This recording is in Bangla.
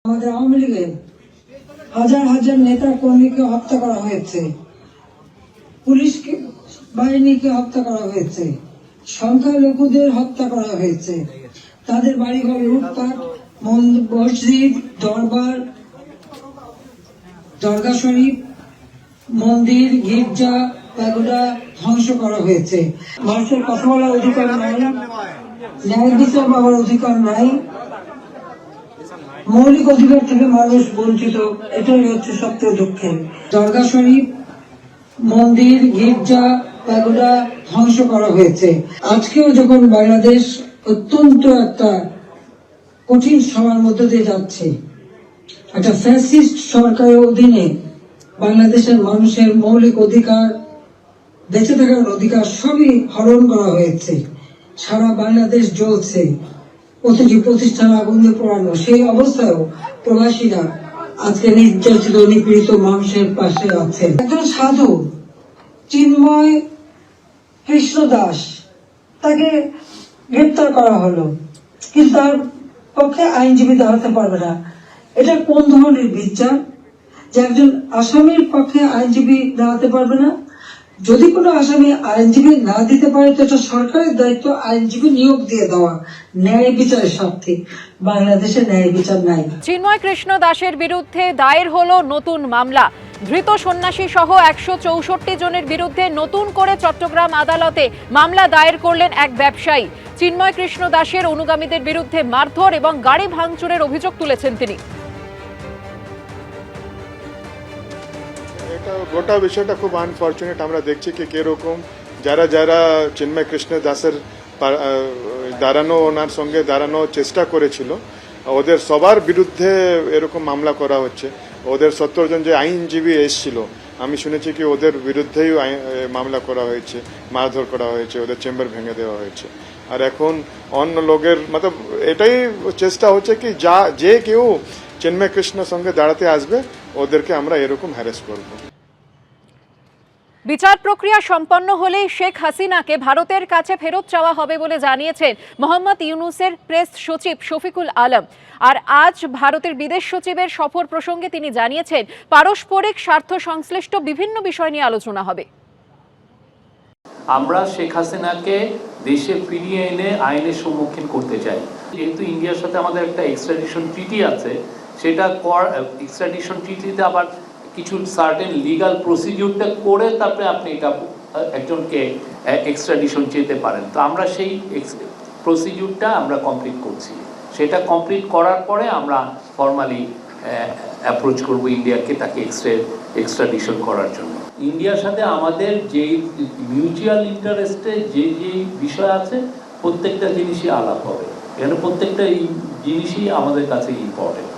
আমাদের আওয়ামী লীগের হাজার হাজার নেতা কর্মীকে হত্যা করা হয়েছে, পুলিশ বাহিনীকে হত্যা করা হয়েছে, সংখ্যালঘুদের হত্যা করা হয়েছে, তাদের বাড়িঘর লুটপাট, মসজিদ, দরবার, দরগা শরীফ, মন্দির, গির্জা, প্যাগোডা ধ্বংস করা হয়েছে। মানুষের কথা বলার অধিকার নাই, ন্যায় বিচার পাওয়ার অধিকার নাই, মৌলিক অধিকার থেকে মানুষ বঞ্চিত। এটাই হচ্ছে সবচেয়ে দুঃখের। দরগা শরীফ, মন্দির, গির্জা, প্যাগোডা ধ্বংস করা হয়েছে। আজকেও যখন বাংলাদেশ অত্যন্ত একটা কঠিন সময়ের মধ্যে দিয়ে যাচ্ছে, একটা ফ্যাসিস্ট সরকারের অধীনে বাংলাদেশের মানুষের মৌলিক অধিকার, বেঁচে থাকার অধিকার সবই হরণ করা হয়েছে। সারা বাংলাদেশ জ্বলছে, প্রতিটি প্রতিষ্ঠান আগুন দিয়ে পোড়ানো। সেই অবস্থায়ও প্রবাসীরা আজকে নির্যাতিত নিপীড়িত মানুষের পাশে আছেন। একজন সাধু চিন্ময় কৃষ্ণ দাস, তাকে গ্রেপ্তার করা হলো, কিন্তু তার পক্ষে আইনজীবী দাঁড়াতে পারবে না। এটা কোন ধরনের বিচার যে একজন আসামির পক্ষে আইনজীবী দাঁড়াতে পারবে না? যদি কোনো আসামি আইনজীবী না দিতে পারে তো এটা সরকারের দায়িত্ব আইনজীবী নিয়োগ দিয়ে দেওয়া, ন্যায় বিচারের স্বার্থে। বাংলাদেশে ন্যায় বিচার নাই। চিন্ময় কৃষ্ণ দাসের বিরুদ্ধে দায়ের হলো নতুন মামলা। ধৃত সন্ন্যাসী সহ 164 জনের বিরুদ্ধে নতুন করে চট্টগ্রাম আদালতে মামলা দায়ের করলেন এক ব্যবসায়ী। চিন্ময় কৃষ্ণ দাসের অনুগামীদের বিরুদ্ধে মারধর এবং গাড়ি ভাঙচুরের অভিযোগ তুলেছেন তিনি। গোটা বিষয়টা খুব আনফর্চুনেট। আমরা দেখছি কি কিরকম যারা যারা চিন্ময় কৃষ্ণ দাসের দাঁড়ানো, ওনার সঙ্গে দাঁড়ানোর চেষ্টা করেছিল, ওদের সবার বিরুদ্ধে এরকম মামলা করা হচ্ছে। ওদের 70 জন যে আইনজীবী এসেছিল, আমি শুনেছি কি ওদের বিরুদ্ধেই মামলা করা হয়েছে, মারধর করা হয়েছে, ওদের চেম্বার ভেঙে দেওয়া হয়েছে। আর এখন অন্য লোকের মতলব এটাই চেষ্টা হচ্ছে কি যে কেউ চিন্ময় কৃষ্ণের সঙ্গে দাঁড়াতে আসবে ওদেরকে আমরা এরকম হ্যারাস করব। বিচার প্রক্রিয়া সম্পন্ন হলেই শেখ হাসিনাকে ভারতের কাছে ফেরত চাওয়া হবে বলে জানিয়েছেন মোহাম্মদ ইউনূসের প্রেস সচিব শফিকুল আলম। আর আজ ভারতের বিদেশ সচিবের সফর প্রসঙ্গে তিনি জানিয়েছেন পারস্পরিক স্বার্থ সংশ্লিষ্ট বিভিন্ন বিষয় নিয়ে আলোচনা হবে। আমরা শেখ হাসিনাকে দেশে ফিরিয়ে এনে আইনের সম্মুখীন করতে চাই। যেহেতু ইন্ডিয়ার সাথে আমাদের একটা এক্সট্রাডিশন ট্রিটি আছে, সেটা এক্সট্রাডিশন ট্রিটিতে আবার কিছু সার্টেন লিগাল প্রসিডিউরটা করে তারপরে আপনি এটা একজনকে এক্সট্রাডিশন চেতে পারেন। তো আমরা সেই প্রসিডিউরটা আমরা কমপ্লিট করছি। সেটা কমপ্লিট করার পরে আমরা ফর্মালি অ্যাপ্রোচ করব ইন্ডিয়াকে তাকে এক্সট্রাডিশন করার জন্য। ইন্ডিয়ার সাথে আমাদের যেই মিউচুয়াল ইন্টারেস্টে যে বিষয় আছে প্রত্যেকটা জিনিসই আলাপ হবে। এখানে প্রত্যেকটা জিনিসই আমাদের কাছে ইম্পর্টেন্ট।